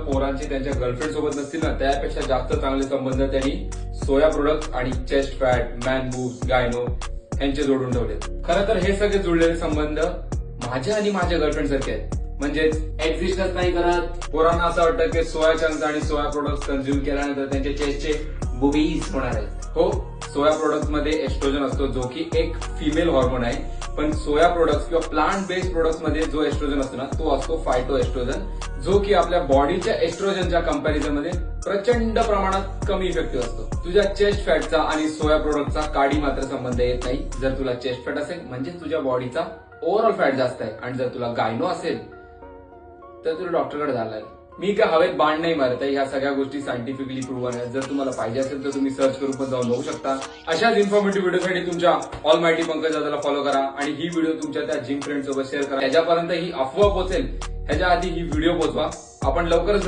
पोरांचे त्यांच्या गर्लफ्रेंड सोबत नसतील ना, त्यापेक्षा जास्त चांगले संबंध त्यांनी सोया प्रोडक्ट आणि चेस्ट फॅट, मॅन बूब्स, गायनो यांचे जोडून ठेवले. खरं तर हे सगळे जुळलेले संबंध माझ्या आणि माझ्या गर्लफ्रेंड सारखे आहेत, म्हणजेच एक्झिस्टच नाही करत. पोरांना असं वाटतं की सोया चंक्स आणि सोया प्रोडक्ट कन्झ्युम केल्यानंतर त्यांच्या चेस्टचे बुबीज होणार आहेत. हो, सोया प्रोडक्ट मध्ये एस्ट्रोजन असतो, जो की एक फिमेल हॉर्मोन आहे. पण सोया प्रोडक्ट किंवा प्लांट बेस्ड प्रोडक्ट मध्ये जो एस्ट्रोजन असतो ना, तो असतो फायटो एस्ट्रोजन, जो की आपल्या बॉडीच्या एस्ट्रोजनच्या कंपॅरिझन मध्ये प्रचंड प्रमाणात कमी इफेक्टिव्ह असतो. तुझ्या चेस्ट फॅटचा आणि सोया प्रोडक्टचा काडी मात्र संबंध येत नाही. जर तुला चेस्ट फॅट असेल म्हणजे तुझ्या बॉडीचा ओव्हरऑल फॅट जास्त आहे, आणि जर तुला गायनो असेल तर तुला डॉक्टरकडे जायला लागेल. मी काय हवेत बाण नाही मारत आहे, ह्या सगळ्या गोष्टी सायंटिफिकली प्रूव्हन आहेत. जर तुम्हाला पाहिजे असेल तर तुम्ही सर्च करून पण जाऊन बघू शकता. अशाच इन्फॉर्मेटिव्ह व्हिडिओसाठी तुमच्या ऑल माहिती पंकज दादाला फॉलो करा आणि ही व्हिडिओ तुमच्या त्या जिम फ्रेंड सोबत शेअर करा. त्याच्यापर्यंत ही अफवा पोहोचेल ह्याच्या आधी ही व्हिडिओ पोहोचवा. आपण लवकरच